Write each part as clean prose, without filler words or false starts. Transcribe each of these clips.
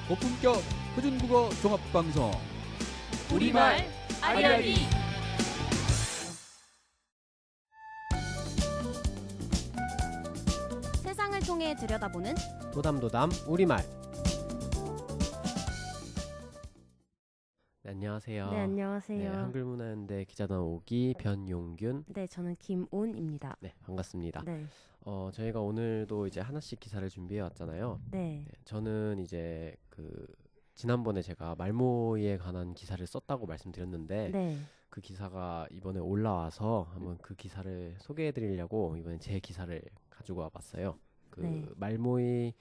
고품격 표준국어 종합방송 우리말 알려리. 세상을 통해 들여다보는 도담도담 우리말. 네, 안녕하세요. 네, 안녕하세요. 네, 한글문화연대 기자단 5기 변용균. 네, 저는 김온입니다. 네, 반갑습니다. 네. 저희가 오늘도 이제 하나씩 기사를 준비해 왔잖아요. 네. 네, 저는 이제 지난번에 제가 말모이에 관한 기사를 썼다고 말씀드렸는데 네. 그 기사가 이번에 올라와서 한번 그 기사를 소개해 드리려고 이번에 제 기사를 가지고 와봤어요. 네. 말모이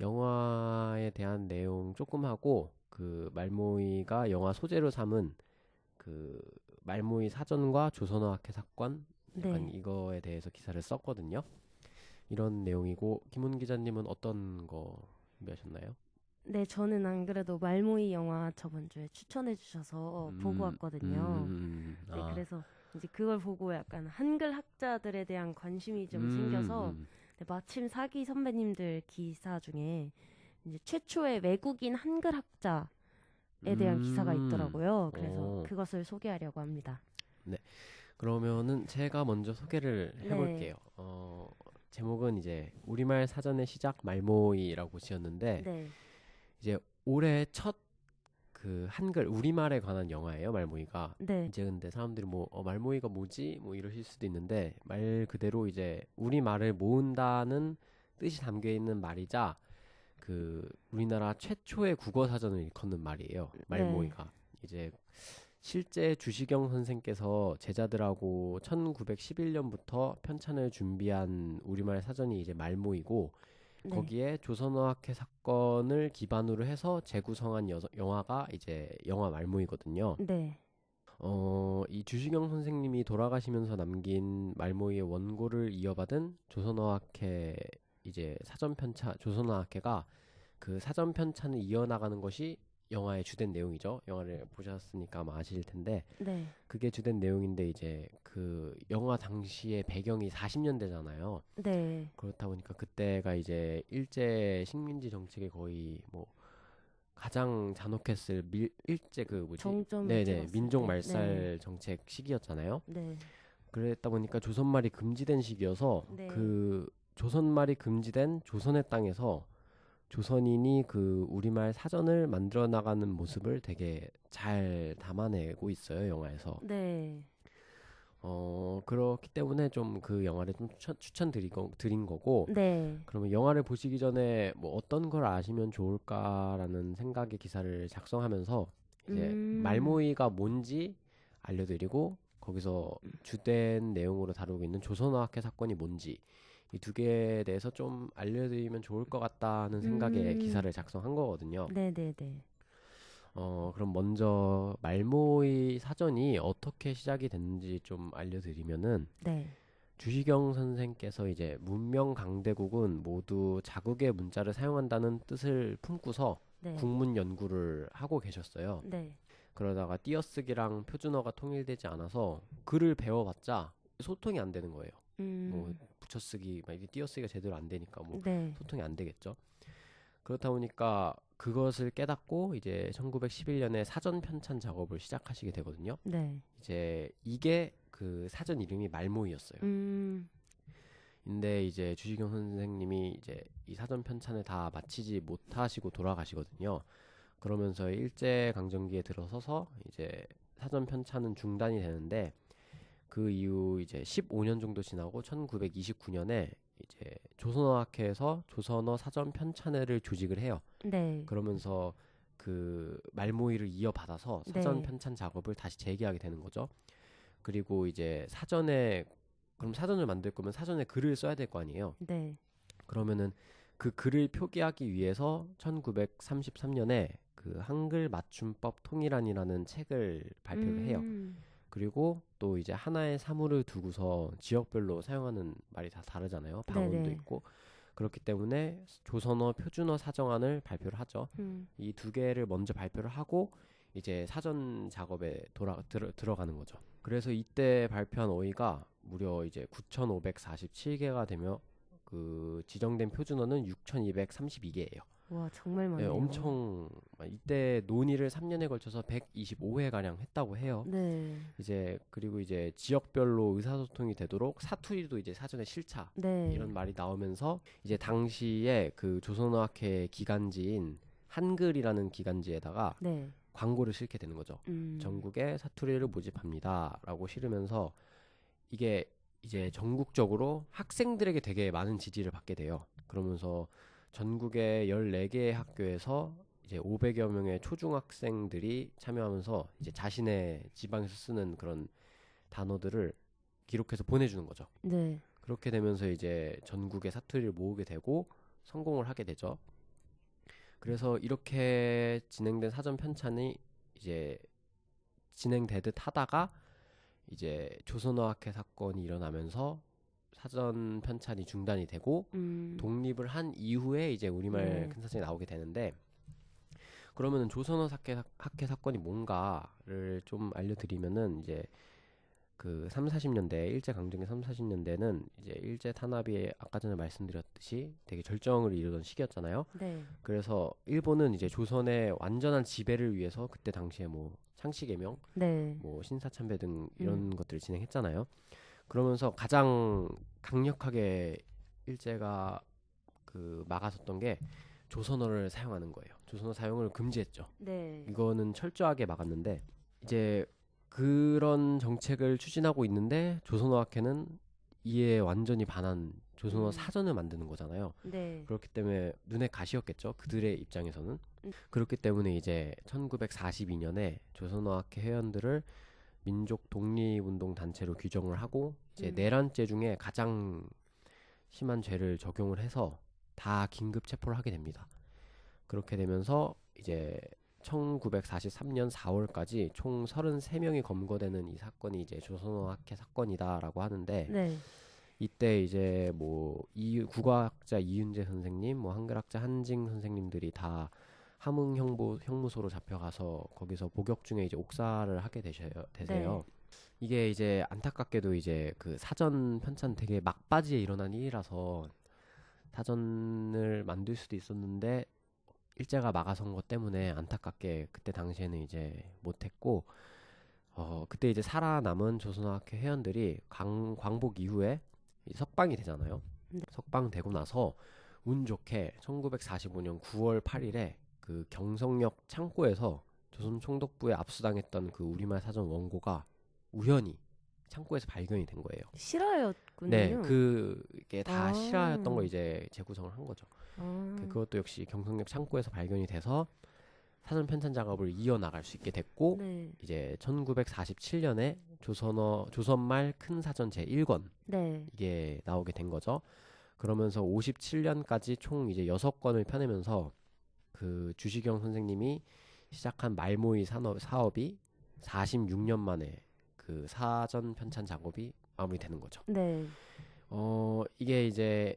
영화에 대한 내용 조금 하고 그 말모이가 영화 소재로 삼은 그 말모이 사전과 조선어학회 사건 약간 네. 이거에 대해서 기사를 썼거든요. 이런 내용이고 김훈 기자님은 어떤 거 준비하셨나요? 네, 저는 안 그래도 말모이 영화 저번 주에 추천해 주셔서 보고 왔거든요. 네, 그래서 이제 그걸 보고 약간 한글 학자들에 대한 관심이 좀 생겨서 네, 마침 사기 선배님들 기사 중에 이제 최초의 외국인 한글 학자에 대한 기사가 있더라고요. 그래서 그것을 소개하려고 합니다. 네, 그러면은 제가 먼저 소개를 해볼게요. 네. 제목은 이제 우리말 사전의 시작 말모이라고 지었는데 네. 이제 올해 첫 그 한글 우리말에 관한 영화예요, 말모이가. 네. 이제 근데 사람들이 말모이가 뭐지? 이러실 수도 있는데 말 그대로 이제 우리말을 모은다는 뜻이 담겨 있는 말이자 그 우리나라 최초의 국어 사전을 일컫는 말이에요, 말모이가. 이제 실제 주시경 선생께서 제자들하고 1911년부터 편찬을 준비한 우리말 사전이 이제 말모이고 거기에 조선어학회 사건을 기반으로 해서 재구성한 영화가 이제 영화 말모이거든요. 네. 이 주시경 선생님이 돌아가시면서 남긴 말모이의 원고를 이어받은 조선어학회 이제 조선어학회가 그 사전 편찬을 이어나가는 것이 영화의 주된 내용이죠. 영화를 보셨으니까 아마 아실 텐데 네. 그게 주된 내용인데 이제 그 영화 당시의 배경이 40년대잖아요. 네. 그렇다 보니까 그때가 이제 일제 식민지 정책의 거의 가장 잔혹했을 일제 정점을 네네 찍었을 민족 때. 말살 정책 시기였잖아요. 네. 그랬다 보니까 조선말이 금지된 시기여서 네. 그 조선말이 금지된 조선의 땅에서 조선인이 그 우리말 사전을 만들어 나가는 모습을 되게 잘 담아내고 있어요, 영화에서. 네. 그렇기 때문에 좀 그 영화를 좀 드린 거고. 네. 그러면 영화를 보시기 전에 어떤 걸 아시면 좋을까라는 생각의 기사를 작성하면서 이제 말모이가 뭔지 알려드리고 거기서 주된 내용으로 다루고 있는 조선어학회 사건이 뭔지 이 두 개에 대해서 좀 알려드리면 좋을 것 같다는 생각의 기사를 작성한 거거든요. 네네네. 그럼 먼저 말모이 사전이 어떻게 시작이 됐는지 좀 알려드리면은 네. 주시경 선생께서 이제 문명 강대국은 모두 자국의 문자를 사용한다는 뜻을 품고서 네. 국문 연구를 하고 계셨어요. 네. 그러다가 띄어쓰기랑 표준어가 통일되지 않아서 글을 배워봤자 소통이 안 되는 거예요. 붙여쓰기, 이게 띄어쓰기가 제대로 안 되니까 네. 소통이 안 되겠죠. 그렇다 보니까 그것을 깨닫고 이제 1911년에 사전 편찬 작업을 시작하시게 되거든요. 네. 이제 이게 그 사전 이름이 말모이였어요. 근데 이제 주시경 선생님이 이제 이 사전 편찬을 다 마치지 못하시고 돌아가시거든요. 그러면서 일제 강점기에 들어서서 이제 사전 편찬은 중단이 되는데 그 이후 이제 15년 정도 지나고 1929년에 이제 조선어학회에서 조선어 사전 편찬회를 조직을 해요. 네. 그러면서 그 말모이를 이어받아서 사전 편찬 작업을 다시 재개하게 되는 거죠. 그리고 이제 그럼 사전을 만들 거면 사전에 글을 써야 될 거 아니에요. 네. 그러면은 그 글을 표기하기 위해서 1933년에 그 한글 맞춤법 통일안이라는 책을 발표를 해요. 그리고 또 이제 하나의 사물을 두고서 지역별로 사용하는 말이 다 다르잖아요. 방언도 네네. 있고. 그렇기 때문에 조선어 표준어 사정안을 발표를 하죠. 이 두 개를 먼저 발표를 하고 이제 사전 작업에 들어가는 거죠. 그래서 이때 발표한 어휘가 무려 이제 9,547개가 되며 그 지정된 표준어는 6,232개예요. 와, 정말 예, 많네요. 엄청 이때 논의를 3년에 걸쳐서 125회 가량 했다고 해요. 네. 이제 그리고 이제 지역별로 의사소통이 되도록 사투리도 이제 사전에 실차 네. 이런 말이 나오면서 이제 당시에 그 조선어학회 기간지인 한글이라는 기간지에다가 네. 광고를 실게 되는 거죠. 전국에 사투리를 모집합니다라고 실으면서 이게 이제 전국적으로 학생들에게 되게 많은 지지를 받게 돼요. 그러면서 전국의 14개의 학교에서 이제 500여 명의 초중학생들이 참여하면서 이제 자신의 지방에서 쓰는 그런 단어들을 기록해서 보내주는 거죠. 네. 그렇게 되면서 이제 전국의 사투리를 모으게 되고 성공을 하게 되죠. 그래서 이렇게 진행된 사전 편찬이 이제 진행되듯 하다가 이제 조선어학회 사건이 일어나면서 사전 편찬이 중단이 되고 독립을 한 이후에 이제 우리말 네. 큰 사전이 나오게 되는데 그러면은 조선어학회 사건이 뭔가를 좀 알려드리면은 이제 그 3, 40년대 일제 강점기 3, 40년대는 이제 일제 탄압이 아까 전에 말씀드렸듯이 되게 절정을 이루던 시기였잖아요. 네. 그래서 일본은 이제 조선의 완전한 지배를 위해서 그때 당시에 뭐 창씨개명, 네. 뭐 신사참배 등 이런 것들을 진행했잖아요. 그러면서 가장 강력하게 일제가 그 막아섰던 게 조선어를 사용하는 거예요. 조선어 사용을 금지했죠. 네. 이거는 철저하게 막았는데 이제 그런 정책을 추진하고 있는데 조선어학회는 이에 완전히 반한 조선어 사전을 만드는 거잖아요. 네. 그렇기 때문에 눈에 가시였겠죠. 그들의 입장에서는. 그렇기 때문에 이제 1942년에 조선어학회 회원들을 민족 독립운동 단체로 규정을 하고 이제 내란죄 중에 가장 심한 죄를 적용을 해서 다 긴급 체포를 하게 됩니다. 그렇게 되면서 이제 1943년 4월까지 총 33명이 검거되는 이 사건이 이제 조선어학회 사건이다라고 하는데 네. 이때 이제 뭐 국어학자 이윤재 선생님, 뭐 한글학자 한징 선생님들이 다 함흥 형무소로 잡혀가서 거기서 복역 중에 이제 옥사를 하게 되세요. 네. 이게 이제 안타깝게도 이제 그 사전 편찬 되게 막바지에 일어난 일이라서 사전을 만들 수도 있었는데 일제가 막아선 것 때문에 안타깝게 그때 당시에는 이제 못했고 그때 이제 살아남은 조선어학회 회원들이 광복 이후에 석방이 되잖아요. 네. 석방되고 나서 운 좋게 1945년 9월 8일에 그 경성역 창고에서 조선 총독부에 압수당했던 그 우리말 사전 원고가 우연히 창고에서 발견이 된 거예요. 실화였군요. 네, 그게 다 아. 실화였던 거 이제 재구성을 한 거죠. 그것도 역시 경성역 창고에서 발견이 돼서 사전 편찬 작업을 이어나갈 수 있게 됐고 네. 이제 1947년에 조선말 큰 사전 제1권 네. 이게 나오게 된 거죠. 그러면서 57년까지 총 이제 6권을 펴내면서 그 주시경 선생님이 시작한 말모의 사업이 46년 만에 그 사전 편찬 작업이 마무리되는 거죠. 네. 이게 이제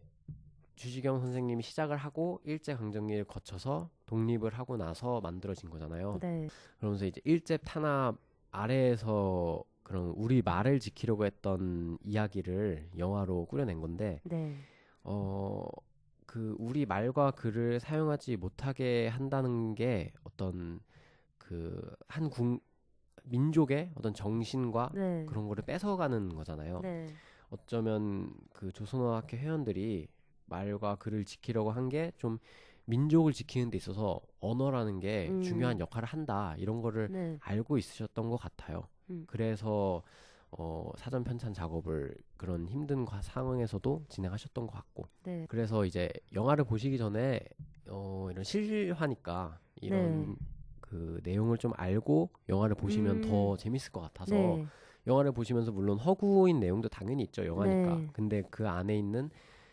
주시경 선생님이 시작을 하고 일제 강점기를 거쳐서 독립을 하고 나서 만들어진 거잖아요. 네. 그러면서 이제 일제 탄압 아래에서 그런 우리 말을 지키려고 했던 이야기를 영화로 꾸려낸 건데 네. 그 우리 말과 글을 사용하지 못하게 한다는 게 어떤 그 한 민족의 어떤 정신과 네. 그런 거를 뺏어가는 거잖아요. 네. 어쩌면 그 조선어학회 회원들이 말과 글을 지키려고 한 게 좀 민족을 지키는 데 있어서 언어라는 게 중요한 역할을 한다 이런 거를 네. 알고 있으셨던 것 같아요. 그래서 사전 편찬 작업을 그런 힘든 상황에서도 진행하셨던 것 같고 네. 그래서 이제 영화를 보시기 전에 이런 실화니까 이런 네. 그 내용을 좀 알고 영화를 보시면 더 재밌을 것 같아서 네. 영화를 보시면서 물론 허구인 내용도 당연히 있죠. 영화니까. 네. 근데 그 안에 있는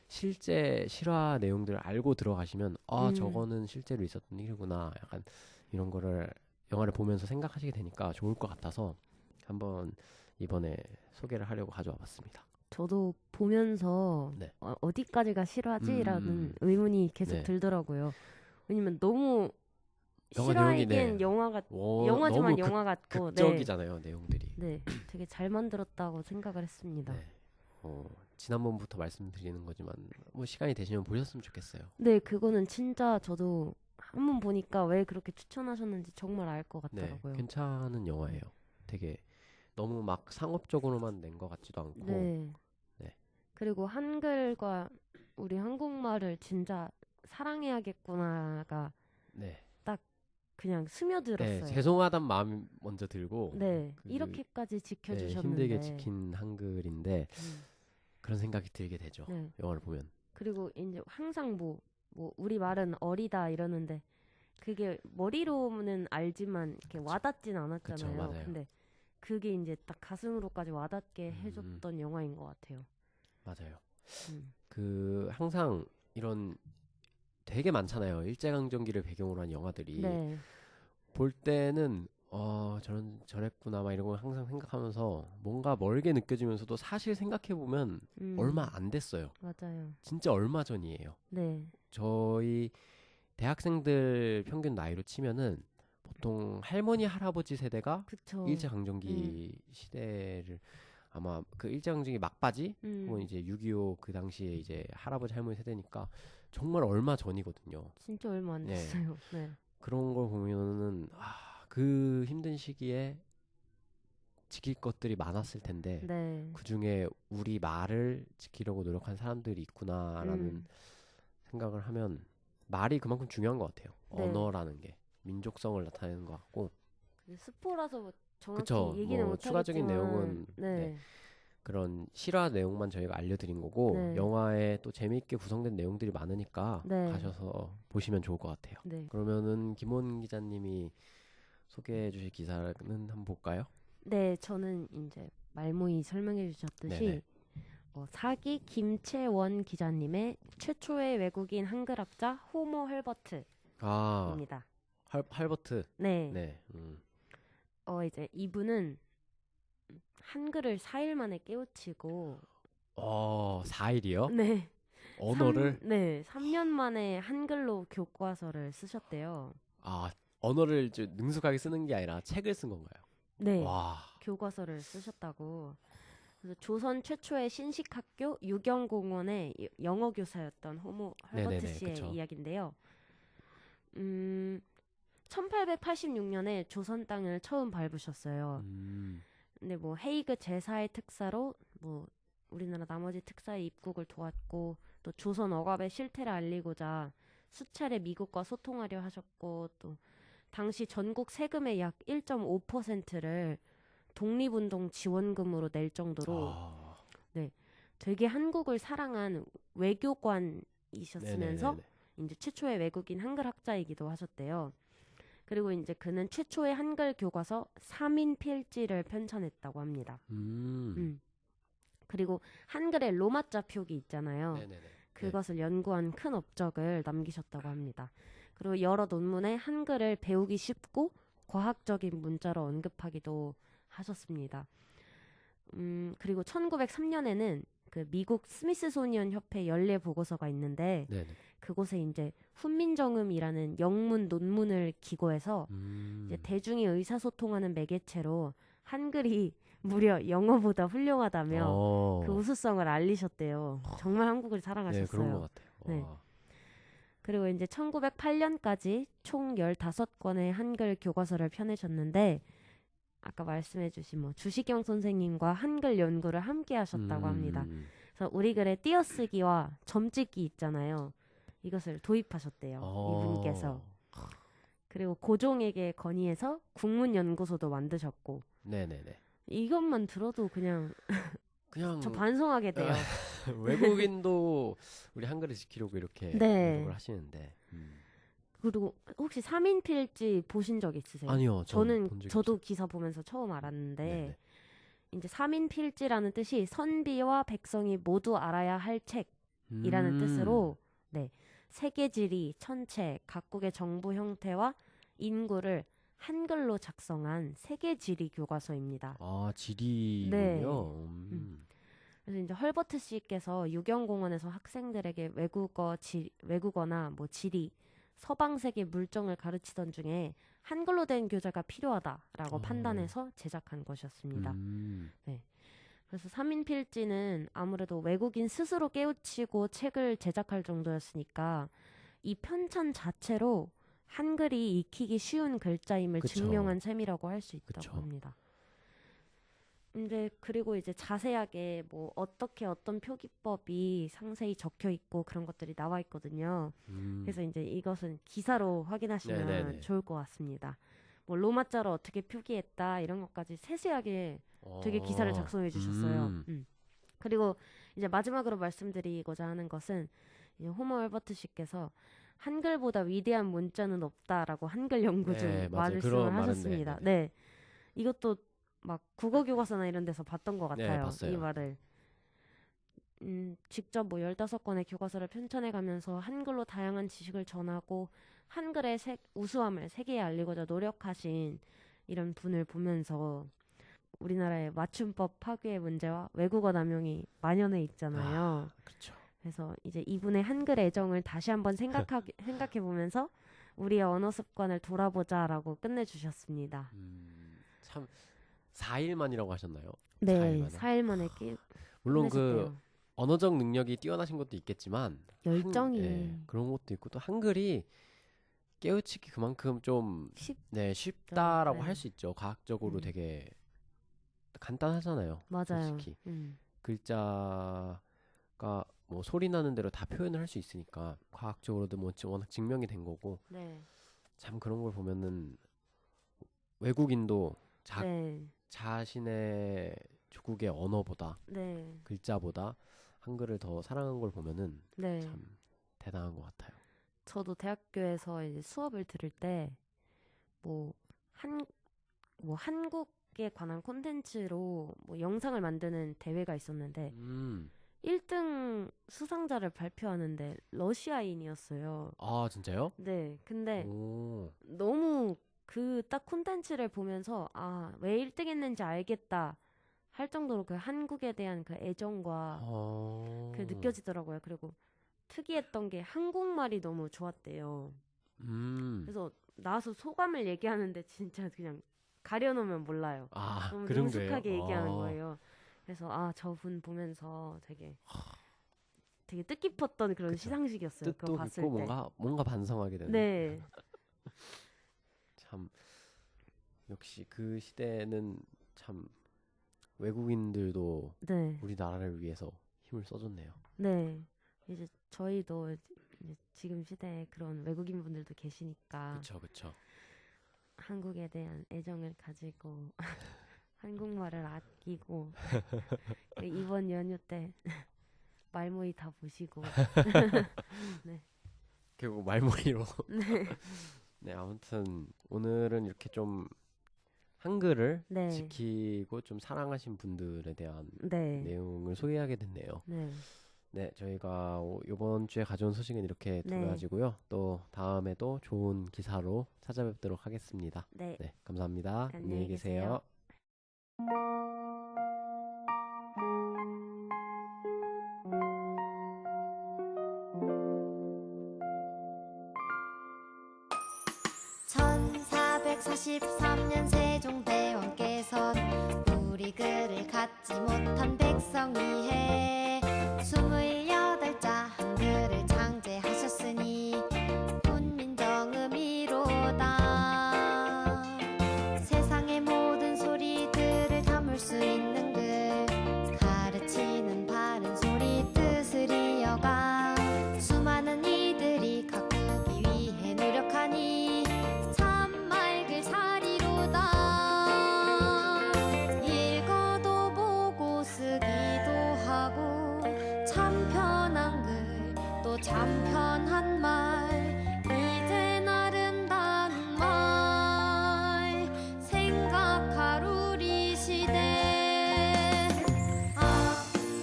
실제 실화 내용들을 알고 들어가시면 저거는 실제로 있었던 일이구나. 약간 이런 거를 영화를 보면서 생각하시게 되니까 좋을 것 같아서 한번 이번에 소개를 하려고 가져와 봤습니다. 저도 보면서 네. 어디까지가 실화지라는 의문이 계속 네. 들더라고요. 왜냐면 너무 영화 실화이긴 내용이, 네. 영화지만 너무 영화 같고 극적이잖아요. 내용들이. 네, 되게 잘 만들었다고 생각을 했습니다. 네. 지난번부터 말씀드리는 거지만 뭐 시간이 되시면 보셨으면 좋겠어요. 네, 그거는 진짜 저도 한번 보니까 왜 그렇게 추천하셨는지 정말 알 것 네, 같더라고요. 괜찮은 영화예요. 되게 너무 막 상업적으로만 낸 것 같지도 않고. 네. 네. 그리고 한글과 우리 한국말을 진짜 사랑해야겠구나가 네. 그냥 스며들었어요. 네, 죄송하단 마음이 먼저 들고. 네, 그, 이렇게까지 네, 지켜주셨는데. 힘들게 지킨 한글인데 음, 그런 생각이 들게 되죠. 네. 영화를 보면. 그리고 이제 항상 뭐 우리 말은 어리다 이러는데 그게 머리로는 알지만 이렇게 와닿진 않았잖아요. 그쵸, 맞아요. 근데 그게 이제 딱 가슴으로까지 와닿게 음. 해줬던 영화인 것 같아요. 맞아요. 음. 그 항상 이런 되게 많잖아요. 일제강점기를 배경으로 한 영화들이. 네, 볼 때는 저런 저랬구나 막 이런 걸 항상 생각하면서 뭔가 멀게 느껴지면서도 사실 생각해 보면 얼마 안 됐어요. 맞아요. 진짜 얼마 전이에요. 네, 저희 대학생들 평균 나이로 치면은 보통 할머니 할아버지 세대가 그쵸. 일제강점기 시대를 아마 그 일제강점기 막바지 혹은 이제 6.25 그 당시에 이제 할아버지 할머니 세대니까 정말 얼마 전이거든요. 진짜 얼마 안 네. 됐어요. 네, 그런 걸 보면은 그 힘든 시기에 지킬 것들이 많았을 텐데 네, 그 중에 우리 말을 지키려고 노력한 사람들이 있구나라는 생각을 하면 말이 그만큼 중요한 것 같아요. 네. 언어라는 게 민족성을 나타내는 것 같고. 근데 스포라서 정확히 그쵸. 얘기는 뭐 못 추가적인 하겠지만, 내용은 네, 그런 실화 내용만 저희가 알려드린 거고 네. 영화에 또 재미있게 구성된 내용들이 많으니까 네. 가셔서 보시면 좋을 것 같아요. 네, 그러면은 김원 기자님이 소개해 주실 기사는 한번 볼까요? 네, 저는 이제 말모이 설명해 주셨듯이 네네. 사기 김채원 기자님의 최초의 외국인 한글학자 호모 헐버트입니다. 할버트. 네, 네. 이제 이분은 한글을 4일 만에 깨우치고 4일이요? 네, 언어를 3년 만에 한글로 교과서를 쓰셨대요. 언어를 능숙하게 쓰는 게 아니라 책을 쓴 건가요? 네, 와. 교과서를 쓰셨다고. 그래서 조선 최초의 신식학교 유경공원의 영어 교사였던 호모 헐버트 네네네, 씨의 그쵸. 이야기인데요. 1886년에 조선 땅을 처음 밟으셨어요. 근데 뭐 헤이그 제사의 특사로 뭐 우리나라 나머지 특사의 입국을 도왔고 또 조선 억압의 실태를 알리고자 수차례 미국과 소통하려 하셨고 또 당시 전국 세금의 약 1.5%를 독립운동 지원금으로 낼 정도로 되게 한국을 사랑한 외교관이셨으면서 네네네네. 이제 최초의 외국인 한글 학자이기도 하셨대요. 그리고 이제 그는 최초의 한글 교과서 3인 필지를 편찬했다고 합니다. 그리고 한글의 로마자 표기 있잖아요. 네네네. 그것을 연구한 큰 업적을 남기셨다고 합니다. 그리고 여러 논문에 한글을 배우기 쉽고 과학적인 문자로 언급하기도 하셨습니다. 그리고 1903년에는 그 미국 스미스소니언 협회 연례 보고서가 있는데 네네. 그곳에 이제 훈민정음이라는 영문 논문을 기고해서 이제 대중이 의사소통하는 매개체로 한글이 무려 영어보다 훌륭하다며 그 우수성을 알리셨대요. 정말 한국을 사랑하셨어요. 네, 그런 것 같아요. 네. 그리고 이제 1908년까지 총 15권의 한글 교과서를 펴내셨는데 아까 말씀해주신 뭐 주시경 선생님과 한글 연구를 함께 하셨다고 합니다. 그래서 우리 글의 띄어쓰기와 점찍기 있잖아요. 이것을 도입하셨대요. 이분께서. 그리고 고종에게 건의해서 국문연구소도 만드셨고. 네네네. 이것만 들어도 그냥 저 반성하게 돼요. 외국인도 우리 한글을 지키려고 이렇게 네. 노력을 하시는데. 그리고 혹시 3인 필지 보신 적 있으세요? 아니요. 저는 본 적이 저도 없어요. 기사 보면서 처음 알았는데 네네. 이제 3인 필지라는 뜻이 선비와 백성이 모두 알아야 할 책이라는 뜻으로 세계 지리, 천체, 각국의 정부 형태와 인구를 한글로 작성한 세계 지리 교과서입니다. 지리군요. 네. 그래서 이제 헐버트 씨께서 유경공원에서 학생들에게 외국어나 뭐 지리, 서방 세계 물정을 가르치던 중에 한글로 된 교재가 필요하다라고 판단해서 제작한 것이었습니다. 네. 그래서 3인 필지는 아무래도 외국인 스스로 깨우치고 책을 제작할 정도였으니까 이 편찬 자체로 한글이 익히기 쉬운 글자임을 그쵸. 증명한 셈이라고 할 수 있다고 그쵸. 합니다. 그리고 이제 자세하게 뭐 어떻게 어떤 표기법이 상세히 적혀 있고 그런 것들이 나와 있거든요. 그래서 이제 이것은 기사로 확인하시면 네네네. 좋을 것 같습니다. 뭐 로마자로 어떻게 표기했다 이런 것까지 세세하게 되게 기사를 작성해 주셨어요. 그리고 이제 마지막으로 말씀드리고자 하는 것은 이제 호머 헬버트 씨께서 한글보다 위대한 문자는 없다라고 한글 연구 중 네, 맞아요. 말씀을 그런 말은 하셨습니다. 네, 네, 이것도 막 국어 교과서나 이런 데서 봤던 것 네, 같아요. 봤어요. 이 말을. 직접 뭐 15권의 교과서를 편찬해 가면서 한글로 다양한 지식을 전하고 한글의 우수함을 세계에 알리고자 노력하신 이런 분을 보면서 우리나라의 맞춤법 파괴의 문제와 외국어 남용이 만연해 있잖아요. 그렇죠. 그래서 이제 이분의 한글 애정을 다시 한번 생각해 보면서 우리의 언어 습관을 돌아보자라고 끝내주셨습니다. 참 4일만이라고 하셨나요? 네, 4일 4일 만에 물론 그 끝내셨대요. 언어적 능력이 뛰어나신 것도 있겠지만 열정이 그런 것도 있고 또 한글이 깨우치기 그만큼 좀 쉽다라고 네. 할 수 있죠. 과학적으로 되게 간단하잖아요. 맞아요. 솔직히 글자가 뭐 소리 나는 대로 다 표현을 할 수 있으니까 과학적으로도 뭐 워낙 증명이 된 거고 네. 참 그런 걸 보면은 외국인도 네. 자신의 조국의 언어보다 네. 글자보다 한글을 더 사랑한 걸 보면은 네. 참 대단한 것 같아요. 저도 대학교에서 이제 수업을 들을 때 뭐 한국에 관한 콘텐츠로 뭐 영상을 만드는 대회가 있었는데 1등 수상자를 발표하는데 러시아인이었어요. 아 진짜요? 네. 근데 오. 너무 그 딱 콘텐츠를 보면서 왜 1등 했는지 알겠다 할 정도로 그 한국에 대한 그 애정과 그 느껴지더라고요. 그리고 특이했던 게 한국말이 너무 좋았대요. 그래서 나와서 소감을 얘기하는데 진짜 그냥 가려놓으면 몰라요. 너무 그런 능숙하게 거예요? 얘기하는 거예요. 그래서 저분 보면서 되게 뜻깊었던 그런 그쵸. 시상식이었어요. 그거 뜻도 봤을 있고 때. 뭔가 반성하게 되는. 네. 참 역시 그 시대는 참 외국인들도 네. 우리나라를 위해서 힘을 써줬네요. 네. 이제 저희도 이제 지금 시대에 그런 외국인 분들도 계시니까 그쵸. 한국에 대한 애정을 가지고 한국말을 아끼고 이번 연휴 때 말모이 다 보시고 네. 결국 말머리로. 네. 네, 아무튼 오늘은 이렇게 좀 한글을 네. 지키고 좀 사랑하신 분들에 대한 네. 내용을 소개하게 됐네요. 네. 네, 저희가 이번 주에 가져온 소식은 이렇게 두 네. 가지고요. 또 다음에도 좋은 기사로 찾아뵙도록 하겠습니다. 네. 네, 감사합니다. 안녕히 계세요. (1443년) 세종대왕께서 우리 글을 갖지 못한 백성이 해 28자 한글을 창제하셨으니 훈민정음이로다. 세상의 모든 소리들을 담을 수 있는 글, 가르치는 바른 소리 뜻을 이어가 수많은 이들이 가꾸기 위해 노력하니 참 맑을 사리로다. 읽어도 보고 쓰기도 하고 참 편한 글, 또 참 편한 말, 이젠 아름다운 말 생각할 우리 시대.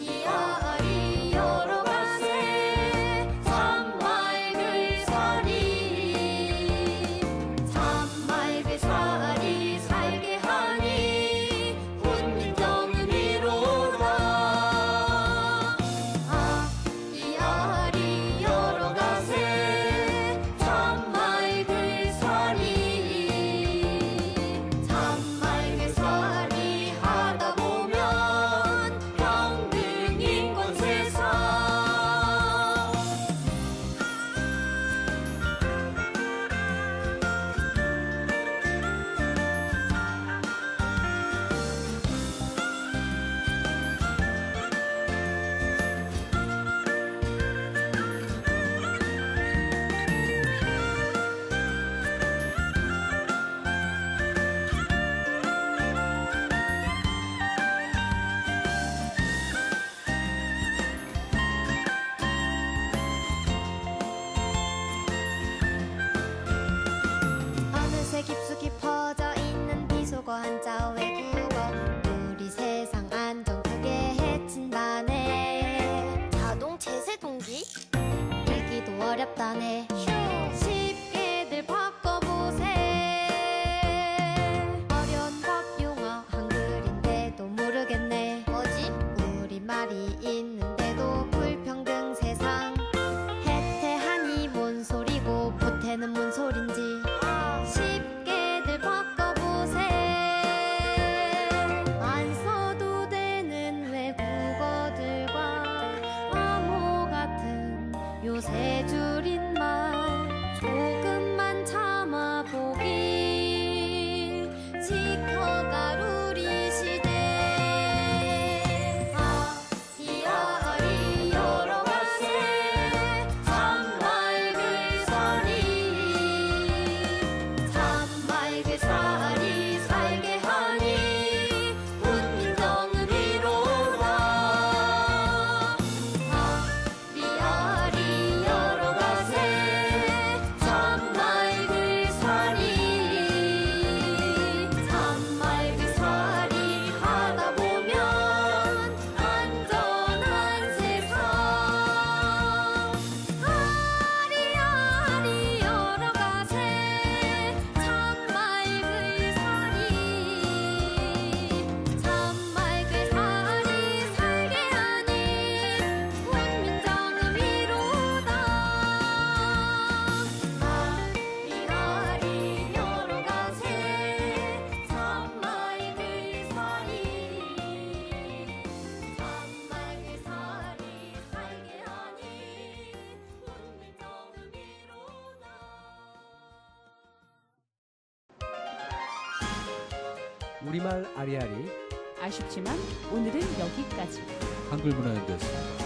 이아리 여러 가세 참 맑을 사리, 참 맑을 사리 살게 하니 훈민정음이로다. 이아리 여러 가세 누린 말 조금만 참아보길 지켜갈 우리 시대 아리아리 열어가세 참맑은 살이 참맑은 살이 살게 하니 훈민정음 이로다 아리아리 열어가세 참맑은 살이 참맑은 살이 하다 보면 안전한 세상 아리아리 열어가세 참맑은 살이 참맑은 살이 살게 하니 훈민정음 이로다 아리아리 열어가세 참맑은 살이 참맑은 살이 살게 하니 훈민정음 이로다 우리말 아리아리 아쉽지만 오늘은 여기까지. 한글 문화연대였습니다.